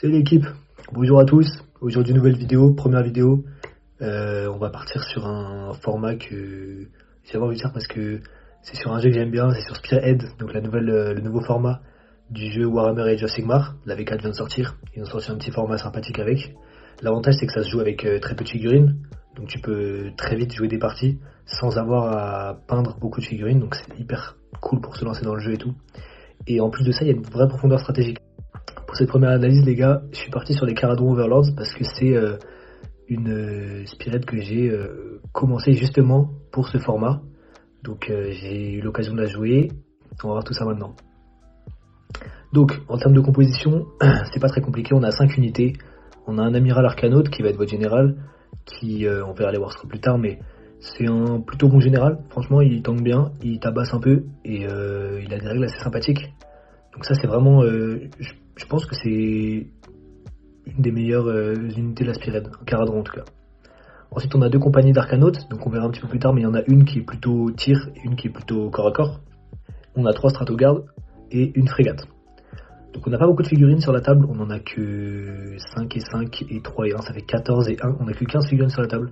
Salut l'équipe, bonjour à tous. Aujourd'hui nouvelle vidéo, première vidéo. On va partir sur un format que j'ai envie de dire parce que c'est sur un jeu que j'aime bien, c'est sur Spearhead, donc le nouveau format du jeu Warhammer Age of Sigmar. La V4 vient de sortir, ils ont sorti un petit format sympathique avec. L'avantage c'est que ça se joue avec très peu de figurines, donc tu peux très vite jouer des parties sans avoir à peindre beaucoup de figurines, donc c'est hyper cool pour se lancer dans le jeu et tout. Et en plus de ça, il y a une vraie profondeur stratégique. Pour cette première analyse, les gars, je suis parti sur les Kharadron Overlords parce que c'est une Spearhead que j'ai commencé justement pour ce format. Donc j'ai eu l'occasion de la jouer. On va voir tout ça maintenant. Donc en termes de composition, c'est pas très compliqué. On a 5 unités. On a un amiral arcanaute qui va être votre général, qui on verra les Warscroll plus tard, mais c'est un plutôt bon général. Franchement, il tank bien, il tabasse un peu et il a des règles assez sympathiques. Donc ça c'est vraiment, je pense que c'est une des meilleures unités de la Spearhead, un Kharadron en tout cas. Ensuite on a 2 compagnies d'arcanautes, donc on verra un petit peu plus tard, mais il y en a une qui est plutôt tir et une qui est plutôt corps à corps. On a 3 stratogardes et une frégate. Donc on n'a pas beaucoup de figurines sur la table, on en a que 5 et 5 et 3 et 1, ça fait 14 et 1, on a que 15 figurines sur la table.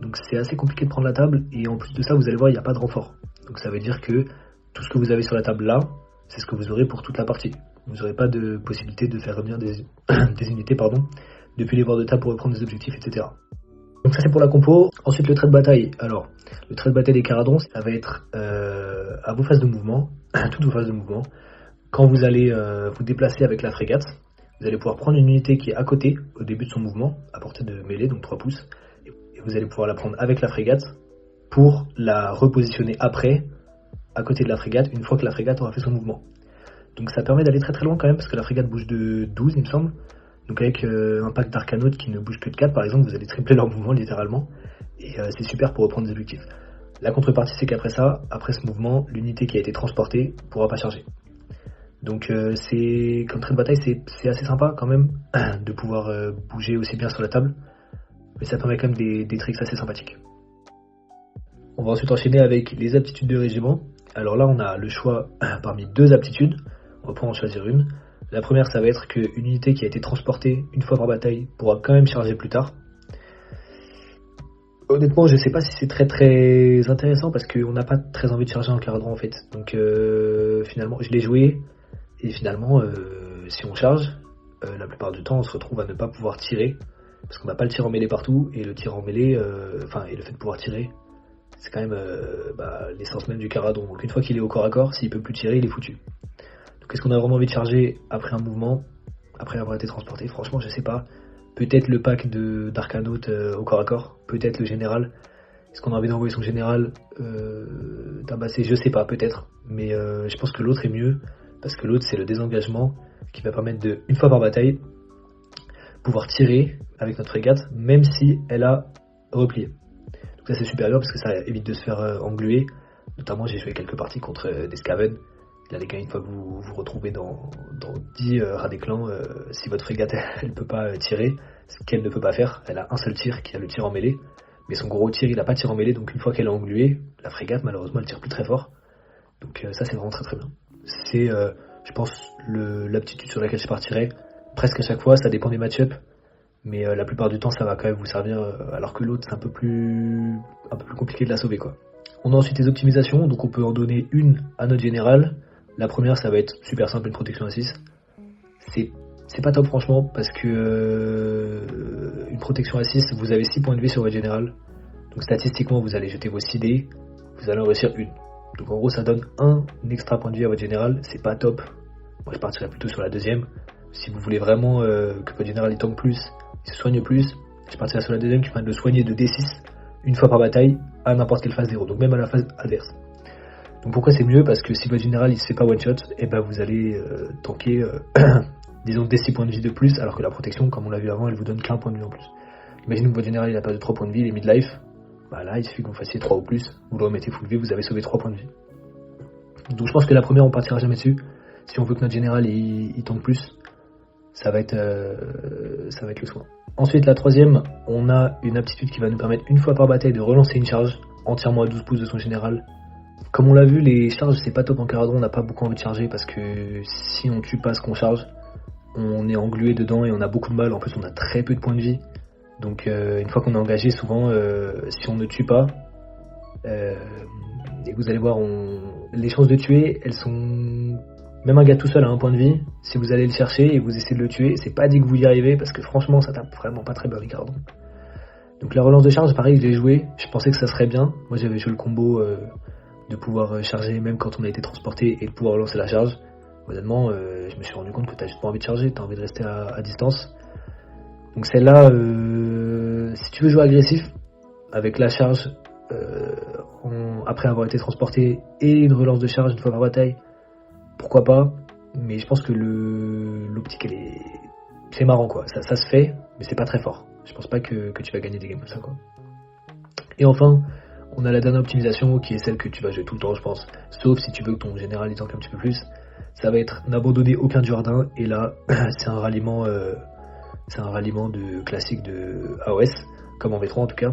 Donc c'est assez compliqué de prendre la table, et en plus de ça vous allez voir il n'y a pas de renfort. Donc ça veut dire que tout ce que vous avez sur la table là, c'est ce que vous aurez pour toute la partie. Vous n'aurez pas de possibilité de faire revenir des unités depuis les bords de table pour reprendre des objectifs, etc. Donc ça c'est pour la compo. Ensuite le trait de bataille. Alors le trait de bataille des Kharadron, ça va être à vos phases de mouvement, toutes vos phases de mouvement. Quand vous allez vous déplacer avec la frégate, vous allez pouvoir prendre une unité qui est à côté au début de son mouvement, à portée de mêlée, donc 3 pouces, et vous allez pouvoir la prendre avec la frégate pour la repositionner après, à côté de la frégate, une fois que la frégate aura fait son mouvement. Donc ça permet d'aller très très loin quand même, parce que la frégate bouge de 12 il me semble. Donc avec un pack d'arcanautes qui ne bouge que de 4 par exemple, vous allez tripler leur mouvement littéralement. Et c'est super pour reprendre des objectifs. La contrepartie c'est qu'après ça, après ce mouvement, l'unité qui a été transportée ne pourra pas charger. Donc c'est comme trait de bataille, c'est assez sympa quand même de pouvoir bouger aussi bien sur la table. Mais ça permet quand même des tricks assez sympathiques. On va ensuite enchaîner avec les aptitudes de régiment. Alors là on a le choix parmi 2 aptitudes. On va pouvoir en choisir une. La première, ça va être qu'une unité qui a été transportée une fois par bataille pourra quand même charger plus tard. Honnêtement, je sais pas si c'est très très intéressant parce qu'on n'a pas très envie de charger en Kharadron en fait. Donc finalement, je l'ai joué et finalement, si on charge, la plupart du temps, on se retrouve à ne pas pouvoir tirer parce qu'on n'a pas le tir en mêlée partout et le tir en mêlée, et le fait de pouvoir tirer, c'est quand même l'essence même du Kharadron. Donc une fois qu'il est au corps à corps, s'il peut plus tirer, il est foutu. Est-ce qu'on a vraiment envie de charger après un mouvement, après avoir été transporté? Franchement, je sais pas. Peut-être le pack d'arcanautes au corps à corps, peut-être le général. Est-ce qu'on a envie d'envoyer son général tabasser? Je sais pas, peut-être. Mais je pense que l'autre est mieux, parce que l'autre c'est le désengagement qui va permettre de, une fois par bataille, pouvoir tirer avec notre frégate, même si elle a replié. Donc ça c'est supérieur parce que ça évite de se faire engluer. Notamment j'ai joué quelques parties contre des Skaven. Là les gars, une fois que vous vous retrouvez dans 10 rats des clans, si votre frégate elle peut pas tirer, ce qu'elle ne peut pas faire, elle a un seul tir qui a le tir en mêlée, mais son gros tir il a pas de tir en mêlée, donc une fois qu'elle est engluée, la frégate malheureusement elle tire plus très fort. Donc ça c'est vraiment très très bien. C'est je pense l'aptitude sur laquelle je partirais presque à chaque fois, ça dépend des match-up, mais la plupart du temps ça va quand même vous servir, alors que l'autre c'est un peu plus compliqué de la sauver quoi. On a ensuite les optimisations, donc on peut en donner une à notre général. La première, ça va être super simple, une protection à 6. C'est pas top franchement, parce que une protection à 6, vous avez 6 points de vie sur votre général. Donc statistiquement, vous allez jeter vos 6 dés, vous allez en réussir une. Donc en gros, ça donne un extra point de vie à votre général, c'est pas top. Moi, je partirais plutôt sur la deuxième. Si vous voulez vraiment que votre général il tank plus, il se soigne plus, je partirais sur la deuxième qui permet de le soigner de D6 une fois par bataille à n'importe quelle phase 0, donc même à la phase adverse. Donc pourquoi c'est mieux? Parce que si votre général il se fait pas one shot, et ben vous allez tanker disons des 6 points de vie de plus, alors que la protection, comme on l'a vu avant, elle vous donne qu'un point de vie en plus. Imaginez que votre général il a perdu 3 points de vie, il est mid-life, bah là il suffit que vous fassiez 3 ou plus, vous le remettez full vie, vous avez sauvé 3 points de vie. Donc je pense que la première on partira jamais dessus. Si on veut que notre général il tank plus, ça va être le soin. Ensuite la troisième, on a une aptitude qui va nous permettre une fois par bataille de relancer une charge entièrement à 12 pouces de son général. Comme on l'a vu, les charges c'est pas top en Kharadron, on n'a pas beaucoup envie de charger parce que si on tue pas ce qu'on charge, on est englué dedans et on a beaucoup de mal. En plus, on a très peu de points de vie. Donc, une fois qu'on est engagé, souvent, si on ne tue pas, et vous allez voir, les chances de tuer, elles sont... Même un gars tout seul a un point de vie. Si vous allez le chercher et vous essayez de le tuer, c'est pas dit que vous y arrivez parce que franchement, ça tape vraiment pas très bien les cardons. Donc la relance de charge, pareil, je l'ai joué. Je pensais que ça serait bien. Moi, j'avais joué le combo de pouvoir charger même quand on a été transporté et de pouvoir lancer la charge. Honnêtement, je me suis rendu compte que t'as juste pas envie de charger, t'as envie de rester à distance. Donc celle-là, si tu veux jouer agressif, avec la charge, après avoir été transporté et une relance de charge une fois par bataille, pourquoi pas, mais je pense que l'optique c'est marrant quoi, ça se fait, mais c'est pas très fort. Je pense pas que tu vas gagner des games comme ça quoi. Et enfin, on a la dernière optimisation qui est celle que tu vas jouer tout le temps je pense, sauf si tu veux que ton général il tank un petit peu plus, ça va être n'abandonner aucun Jourdain, et là c'est un ralliement de classique de AOS, comme en V3 en tout cas.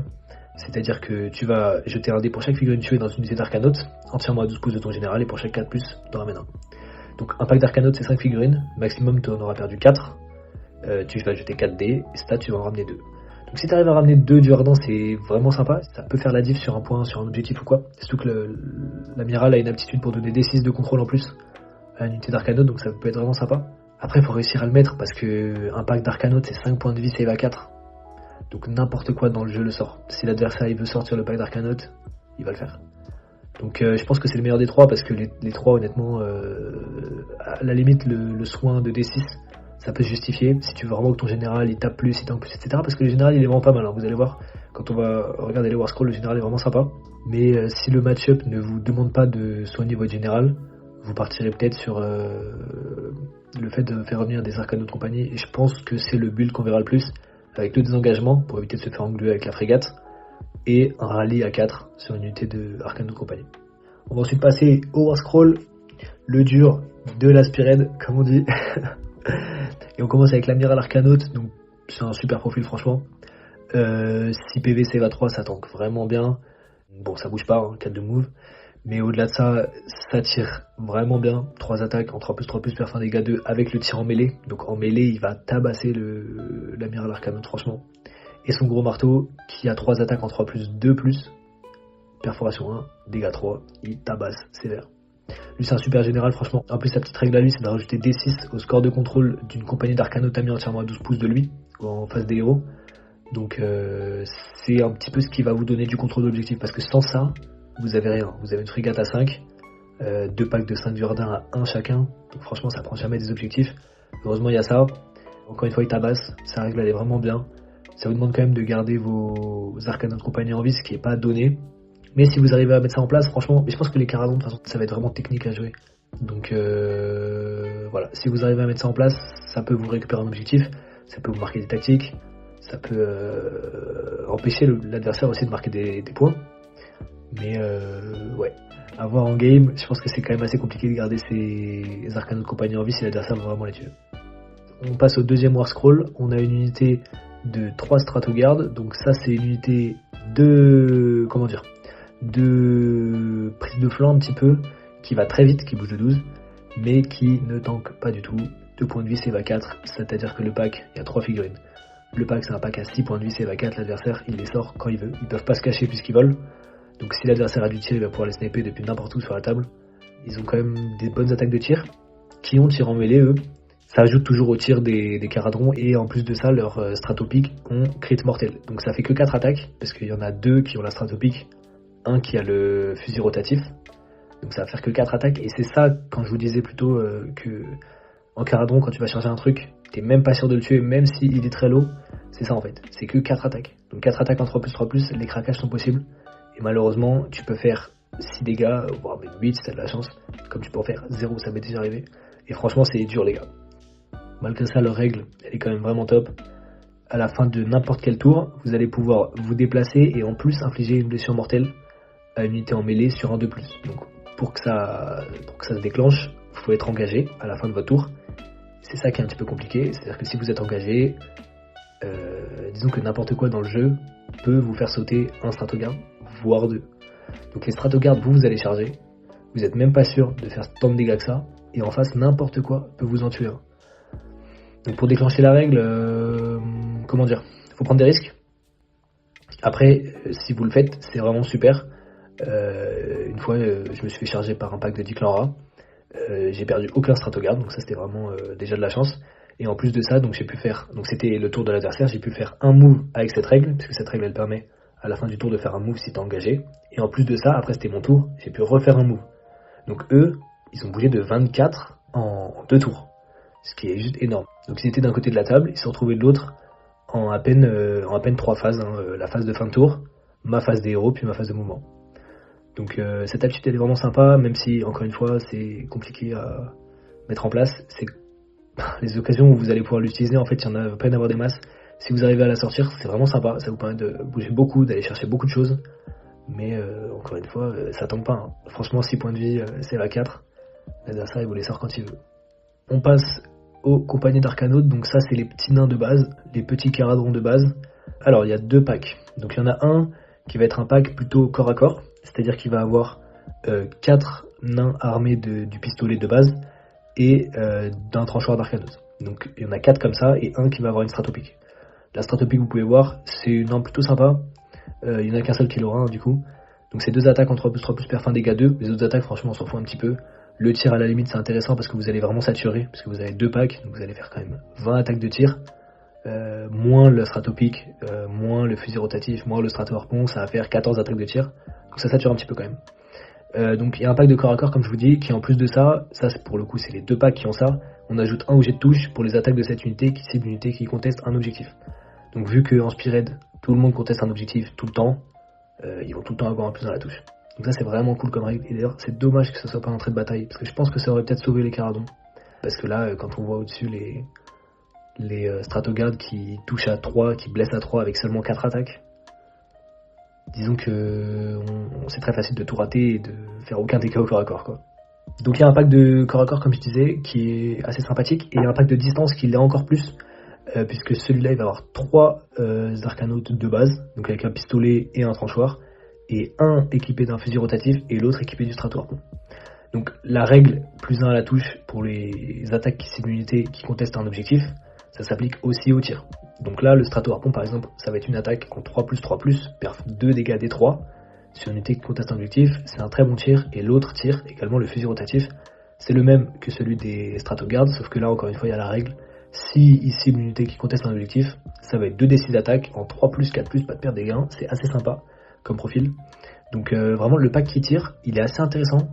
C'est-à-dire que tu vas jeter un dé pour chaque figurine tuée dans une unité d'Arcanote, entièrement à 12 pouces de ton général, et pour chaque 4+, t'en ramènes un. Donc un pack d'Arcanote c'est 5 figurines, maximum tu en auras perdu 4, tu vas jeter 4 dés, et stat tu vas en ramener 2. Donc si tu arrives à ramener 2 du Ardent, c'est vraiment sympa, ça peut faire la diff sur un point, sur un objectif ou quoi. Surtout que l'amiral a une aptitude pour donner D6 de contrôle en plus à une unité d'Arcanote, donc ça peut être vraiment sympa. Après il faut réussir à le mettre, parce que un pack d'Arcanote c'est 5 points de vie save à 4. Donc n'importe quoi dans le jeu le sort. Si l'adversaire il veut sortir le pack d'Arcanote, il va le faire. Donc je pense que c'est le meilleur des 3 parce que les 3 honnêtement, à la limite le soin de D6, ça peut se justifier. Si tu veux vraiment que ton général il tape plus, il tank plus, etc. Parce que le général il est vraiment pas mal, hein. Vous allez voir, quand on va regarder les War Scrolls, le général est vraiment sympa. Mais si le match-up ne vous demande pas de soigner votre général, vous partirez peut-être sur le fait de faire revenir des Arcanotes de compagnie. Et je pense que c'est le build qu'on verra le plus, avec le désengagement pour éviter de se faire engluer avec la frégate, et un rallye à 4 sur une unité de Arcanote de compagnie. On va ensuite passer au War Scroll, le dur de la Spearhead, comme on dit. Et on commence avec l'amiral Arcanote, donc c'est un super profil franchement. 6 PV save à 3, ça tank vraiment bien. Bon, ça bouge pas, hein, 4 de move. Mais au-delà de ça, ça tire vraiment bien. 3 attaques en 3+3+, perf 1 dégâts 2 avec le tir en mêlée. Donc en mêlée, il va tabasser l'amiral Arcanote franchement. Et son gros marteau qui a 3 attaques en 3+2+, perforation 1, dégâts 3, il tabasse sévère. Lui c'est un super général franchement. En plus sa petite règle à lui c'est de rajouter D6 au score de contrôle d'une compagnie d'Arcanote mis entièrement à 12 pouces de lui, en face des héros. Donc c'est un petit peu ce qui va vous donner du contrôle d'objectif, parce que sans ça, vous avez rien. Vous avez une frégate à 5, 2 packs de 5 Jourdain à 1 chacun, donc franchement ça prend jamais des objectifs. Heureusement il y a ça. Encore une fois il tabasse, sa règle elle est vraiment bien. Ça vous demande quand même de garder vos Arcanote de compagnie en vie, ce qui n'est pas donné. Mais si vous arrivez à mettre ça en place, franchement, mais je pense que les Caradons, de toute façon, ça va être vraiment technique à jouer. Donc voilà, si vous arrivez à mettre ça en place, ça peut vous récupérer un objectif, ça peut vous marquer des tactiques, ça peut empêcher l'adversaire aussi de marquer des points. Mais ouais, à voir en game, je pense que c'est quand même assez compliqué de garder ces Arcanote de compagnie en vie si l'adversaire veut vraiment les tuer. On passe au deuxième War Scroll, on a une unité de 3 Stratoguards, donc ça c'est une unité de prise de flanc un petit peu, qui va très vite, qui bouge de 12, mais qui ne tank pas du tout. 2 points de vie save à 4, c'est-à-dire que le pack, il y a 3 figurines. Le pack c'est un pack à 6 points de vie save à 4, l'adversaire il les sort quand il veut, ils peuvent pas se cacher puisqu'ils volent. Donc si l'adversaire a du tir, il va pouvoir les sniper depuis n'importe où sur la table. Ils ont quand même des bonnes attaques de tir, qui ont tir en mêlée eux. Ça ajoute toujours au tir des Caradrons, et en plus de ça, leur stratopique ont crit mortel. Donc ça fait que 4 attaques, parce qu'il y en a 2 qui ont la stratopique, un qui a le fusil rotatif. Donc ça va faire que 4 attaques, et c'est ça, quand je vous disais plutôt que en Caradron, quand tu vas charger un truc, t'es même pas sûr de le tuer, même s'il est très low, c'est ça en fait, c'est que 4 attaques. Donc 4 attaques en 3+3+, les craquages sont possibles, et malheureusement, tu peux faire 6 dégâts, voire même 8 si t'as de la chance, comme tu peux en faire 0, ça m'est déjà arrivé, et franchement c'est dur les gars. Malgré ça, leur règle, elle est quand même vraiment top. À la fin de n'importe quel tour, vous allez pouvoir vous déplacer et en plus infliger une blessure mortelle à une unité en mêlée sur un 2+. Donc pour que ça se déclenche, il faut être engagé à la fin de votre tour. C'est ça qui est un petit peu compliqué, c'est-à-dire que si vous êtes engagé, disons que n'importe quoi dans le jeu peut vous faire sauter un Stratoguard, voire 2. Donc les Stratoguards, vous allez charger, vous n'êtes même pas sûr de faire tant de dégâts que ça, et en face, n'importe quoi peut vous en tuer un. Donc pour déclencher la règle, comment dire, faut prendre des risques. Après, si vous le faites, c'est vraiment super. Une fois, je me suis fait charger par un pack de 10 clans rares. J'ai perdu aucun Stratogarde, donc ça c'était vraiment déjà de la chance. Et en plus de ça, donc j'ai pu faire, donc c'était le tour de l'adversaire, j'ai pu faire un move avec cette règle, puisque cette règle elle permet à la fin du tour de faire un move si t'es engagé. Et en plus de ça, après c'était mon tour, j'ai pu refaire un move. Donc eux, ils ont bougé de 24 en 2 tours, ce qui est juste énorme. Donc ils étaient d'un côté de la table, ils se sont retrouvés de l'autre en à peine 3 phases, la phase de fin de tour, ma phase des héros, puis ma phase de mouvement. Donc cette aptitude elle est vraiment sympa, même si encore une fois c'est compliqué à mettre en place. C'est les occasions où vous allez pouvoir l'utiliser, en fait il y en a pas d'avoir des masses. Si vous arrivez à la sortir, c'est vraiment sympa, ça vous permet de bouger beaucoup, d'aller chercher beaucoup de choses. Mais encore une fois, ça tombe pas. Hein. Franchement 6 points de vie, c'est la 4. L'adversaire il vous les sort quand il veut. On passe aux compagnies d'Arcanautes, donc ça c'est les petits nains de base, les petits caradrons de base. Alors il y a 2 packs, donc il y en a un qui va être un pack plutôt corps à corps, c'est-à-dire qu'il va avoir 4 nains armés du pistolet de base et d'un tranchoir d'Arcanautes. Donc il y en a 4 comme ça et un qui va avoir une stratopique. La stratopique vous pouvez voir, c'est une arme plutôt sympa, il n'y en a qu'un seul qui l'aura du coup. Donc c'est 2 attaques en 3+3+, per fin dégâts 2, les autres attaques franchement on s'en fout un petit peu. Le tir à la limite c'est intéressant parce que vous allez vraiment saturer, parce que vous avez 2 packs, donc vous allez faire quand même 20 attaques de tir. Moins le stratopique, moins le fusil rotatif, moins le strato harpon, ça va faire 14 attaques de tir. Donc ça sature un petit peu quand même. Donc il y a un pack de corps à corps comme je vous dis, qui en plus de ça c'est pour le coup c'est les 2 packs qui ont ça, on ajoute un objet de touche pour les attaques de cette unité qui cible une unité qui conteste un objectif. Donc vu qu'en Spearhead, tout le monde conteste un objectif tout le temps, ils vont tout le temps avoir un plus dans la touche. Donc ça c'est vraiment cool comme règle, et d'ailleurs c'est dommage que ça soit pas entrée de bataille, parce que je pense que ça aurait peut-être sauvé les caradons. Parce que là, quand on voit au-dessus les Stratogardes qui touchent à 3, qui blessent à 3 avec seulement 4 attaques, disons que c'est très facile de tout rater et de faire aucun dégât au corps à corps quoi. Donc il y a un pack de corps à corps comme je disais qui est assez sympathique, et un pack de distance qui l'est encore plus, puisque celui-là il va avoir 3 Arcanautes de base, donc avec un pistolet et un tranchoir, et un équipé d'un fusil rotatif et l'autre équipé du strato harpon. Donc la règle plus 1 à la touche pour les attaques qui ciblent une unité qui conteste un objectif, ça s'applique aussi au tir. Donc là le strato harpon par exemple, ça va être une attaque en 3+3+, perf 2 dégâts D3 sur une unité qui conteste un objectif, c'est un très bon tir, et l'autre tir, également le fusil rotatif, c'est le même que celui des Stratogardes, sauf que là encore une fois il y a la règle, si il cible une unité qui conteste un objectif, ça va être 2d6 d'attaque en 3+, 4+, pas de perte des gains, c'est assez sympa comme profil. Donc vraiment le pack qui tire, il est assez intéressant,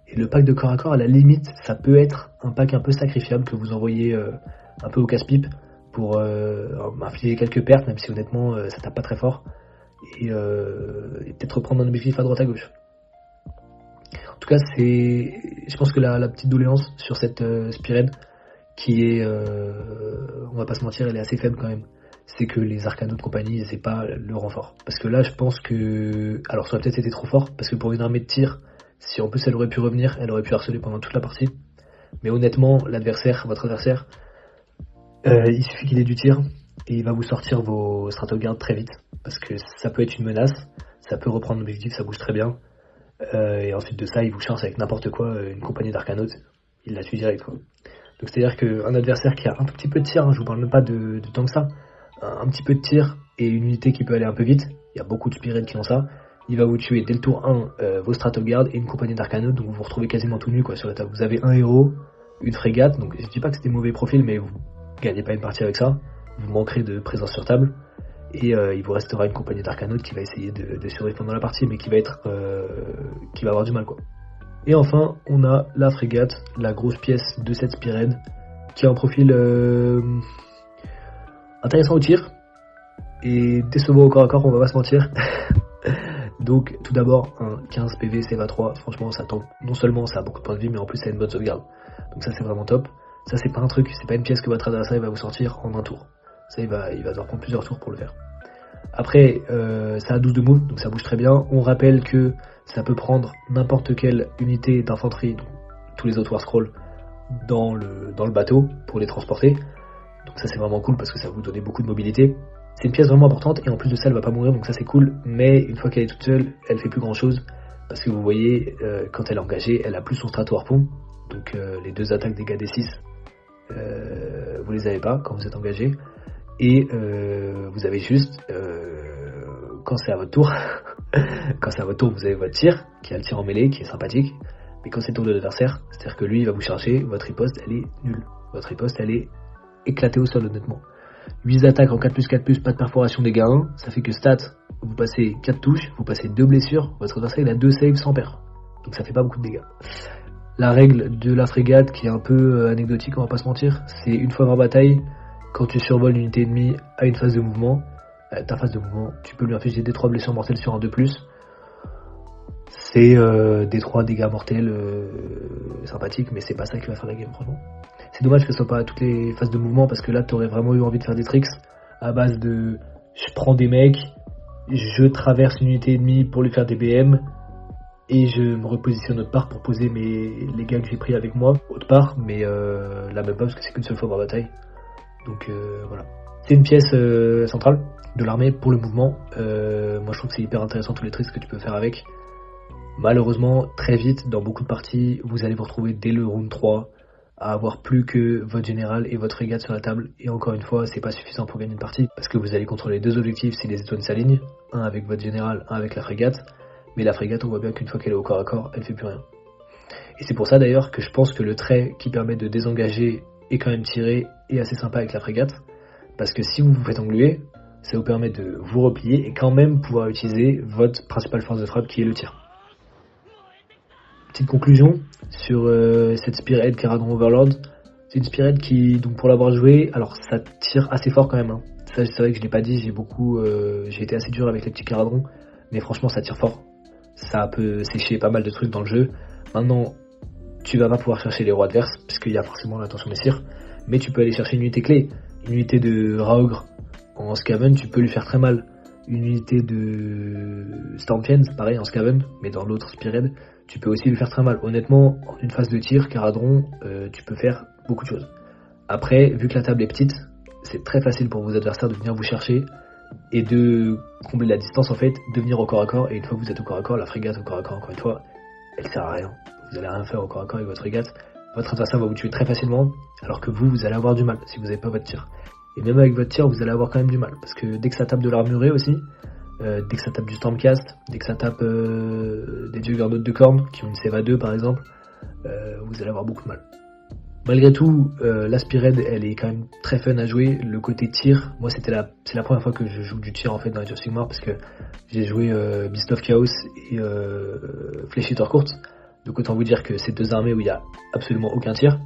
et le pack de corps à corps à la limite, ça peut être un pack un peu sacrifiable que vous envoyez un peu au casse-pipe pour infliger quelques pertes, même si honnêtement ça tape pas très fort, et peut-être reprendre un objectif à droite à gauche. En tout cas je pense que la petite doléance sur cette Spearhead, qui est, on va pas se mentir, elle est assez faible quand même, c'est que les Arcanautes de compagnie, c'est pas le renfort. Parce que là, je pense que... Alors, ça aurait peut-être été trop fort, parce que pour une armée de tir, si en plus elle aurait pu revenir, elle aurait pu harceler pendant toute la partie. Mais honnêtement, votre adversaire, il suffit qu'il ait du tir, et il va vous sortir vos Stratogardes très vite. Parce que ça peut être une menace, ça peut reprendre l'objectif, ça bouge très bien. Et ensuite de ça, il vous charge avec n'importe quoi, une compagnie d'Arcanautes, il la tue direct, quoi. Donc c'est-à-dire qu'un adversaire qui a un tout petit peu de tir, je vous parle même pas de tant que ça, un petit peu de tir et une unité qui peut aller un peu vite, il y a beaucoup de Spearhead qui ont ça, il va vous tuer dès le tour 1 vos Stratogardes et une compagnie d'Arcanautes, donc vous vous retrouvez quasiment tout nu quoi, sur la table. Vous avez un héros, une frégate, donc je dis pas que c'était mauvais profil, mais vous gagnez pas une partie avec ça, vous manquerez de présence sur table, et il vous restera une compagnie d'Arcanautes qui va essayer de survivre pendant la partie, mais qui va avoir du mal quoi. Et enfin, on a la frégate, la grosse pièce de cette Spearhead, qui a un profil intéressant au tir, et décevant au corps à corps, on va pas se mentir. Donc, tout d'abord, un 15 PV CEVA 3, franchement, ça tank. Non seulement ça a beaucoup de points de vie, mais en plus ça a une bonne sauvegarde. Donc ça, c'est vraiment top. Ça, c'est pas un truc, c'est pas une pièce que votre adversaire va vous sortir en un tour. Ça, il va devoir prendre plusieurs tours pour le faire. Après, ça a 12 de move, donc ça bouge très bien. On rappelle que ça peut prendre n'importe quelle unité d'infanterie, donc tous les autres War Scrolls, dans le bateau pour les transporter. Donc ça c'est vraiment cool parce que ça va vous donner beaucoup de mobilité. C'est une pièce vraiment importante et en plus de ça elle va pas mourir, donc ça c'est cool. Mais une fois qu'elle est toute seule, elle fait plus grand chose. Parce que vous voyez, quand elle est engagée, elle a plus son strato harpon. Donc les 2 attaques dégâts D6 vous les avez pas quand vous êtes engagé. Et vous avez juste, quand c'est à votre tour, quand c'est à votre tour, vous avez votre tir, qui a le tir en mêlée, qui est sympathique. Mais quand c'est le tour de l'adversaire, c'est-à-dire que lui, il va vous charger, votre riposte, elle est nulle. Votre riposte, elle est éclatée au sol, honnêtement. 8 attaques en 4+4+, pas de perforation dégâts 1, ça fait que stats, vous passez 4 touches, vous passez 2 blessures, votre adversaire il a 2 saves sans pair. Donc ça fait pas beaucoup de dégâts. La règle de la frégate, qui est un peu anecdotique, on va pas se mentir, c'est une fois par bataille, quand tu survoles une unité ennemie à une phase de mouvement, ta phase de mouvement, tu peux lui infliger des 3 blessures mortelles sur un 2+. C'est des 3 dégâts mortels sympathiques, mais c'est pas ça qui va faire la game, franchement. C'est dommage que ce soit pas à toutes les phases de mouvement, parce que là, t'aurais vraiment eu envie de faire des tricks à base de je prends des mecs, je traverse une unité ennemie pour lui faire des BM, et je me repositionne autre part pour poser les gars que j'ai pris avec moi autre part, mais là même pas parce que c'est qu'une seule fois par bataille. Donc voilà. C'est une pièce centrale de l'armée pour le mouvement. Moi je trouve que c'est hyper intéressant tous les tricks que tu peux faire avec. Malheureusement, très vite, dans beaucoup de parties, vous allez vous retrouver dès le round 3 à avoir plus que votre général et votre frégate sur la table. Et encore une fois, c'est pas suffisant pour gagner une partie, parce que vous allez contrôler 2 objectifs si les étoiles s'alignent, un avec votre général, un avec la frégate. Mais la frégate, on voit bien qu'une fois qu'elle est au corps à corps, elle fait plus rien. Et c'est pour ça d'ailleurs que je pense que le trait qui permet de désengager et quand même tirer est assez sympa avec la frégate, parce que si vous vous faites engluer, ça vous permet de vous replier et quand même pouvoir utiliser votre principale force de frappe qui est le tir. Petite conclusion sur cette Spearhead Kharadron Overlord. C'est une Spearhead qui, donc pour l'avoir joué, alors ça tire assez fort quand même. Hein. Ça, c'est vrai que je l'ai pas dit, j'ai été assez dur avec les petits Kharadrons, mais franchement ça tire fort. Ça peut sécher pas mal de trucs dans le jeu. Maintenant, tu vas pas pouvoir chercher les héros adverses, puisqu'il y a forcément l'intention des cires, mais tu peux aller chercher une unité clé. Une unité de Raogre en Skaven, tu peux lui faire très mal. Une unité de Stormfiends, pareil en Skaven, mais dans l'autre Spearhead, tu peux aussi lui faire très mal. Honnêtement, en une phase de tir, Kharadron, tu peux faire beaucoup de choses. Après, vu que la table est petite, c'est très facile pour vos adversaires de venir vous chercher et de combler la distance en fait, de venir au corps à corps. Et une fois que vous êtes au corps à corps, la frégate au corps à corps, encore une fois, elle sert à rien. Vous allez rien faire au corps à corps avec votre frégate. Votre adversaire va vous tuer très facilement, alors que vous allez avoir du mal si vous n'avez pas votre tir. Et même avec votre tir, vous allez avoir quand même du mal, parce que dès que ça tape de l'armuré aussi, dès que ça tape du Stormcast, dès que ça tape des Juggernauts de cornes, qui ont une save à 2 par exemple, vous allez avoir beaucoup de mal. Malgré tout, la Spearhead, elle est quand même très fun à jouer. Le côté tir, moi c'est la première fois que je joue du tir en fait dans Age of Sigmar, parce que j'ai joué Beast of Chaos et Flesh Eater Court. Donc autant vous dire que c'est 2 armées où il n'y a absolument aucun tir.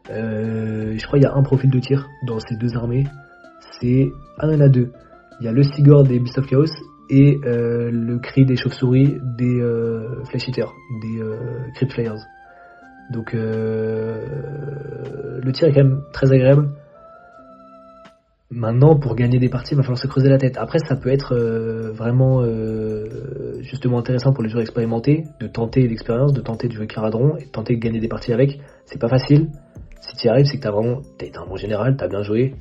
Je crois qu'il y a un profil de tir dans ces 2 armées. Il y en a 2. Il y a le Sigurd des Beast of Chaos et le cri des chauves-souris des Flesh Eaters, des Crypt Flayers. Donc le tir est quand même très agréable. Maintenant, pour gagner des parties, il va falloir se creuser la tête. Après, ça peut être vraiment justement intéressant pour les joueurs expérimentés de tenter l'expérience, de tenter de jouer Kharadron et de tenter de gagner des parties avec. C'est pas facile. Si tu y arrives, c'est que t'as été un bon général, t'as bien joué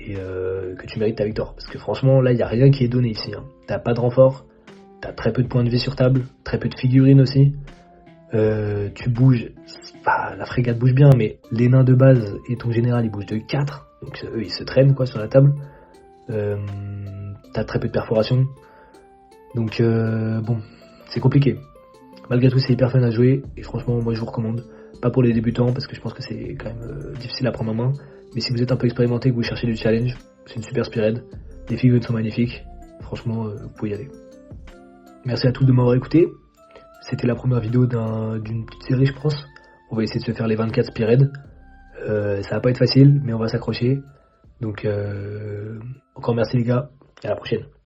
et que tu mérites ta victoire. Parce que franchement, là, il n'y a rien qui est donné ici. Hein. T'as pas de renfort, t'as très peu de points de vie sur table, très peu de figurines aussi. Tu bouges, la frégate bouge bien, mais les nains de base et ton général ils bougent de 4, donc eux ils se traînent quoi sur la table. T'as très peu de perforation, donc bon, c'est compliqué. Malgré tout, c'est hyper fun à jouer et franchement, moi je vous recommande. Pas pour les débutants parce que je pense que c'est quand même difficile à prendre en main, mais si vous êtes un peu expérimenté et que vous cherchez du challenge, c'est une super Spearhead. Les figurines sont magnifiques, franchement, vous pouvez y aller. Merci à tous de m'avoir écouté. C'était la première vidéo d'une petite série, je pense. On va essayer de se faire les 24 Spearhead. Ça va pas être facile, mais on va s'accrocher. Donc, encore merci les gars, et à la prochaine.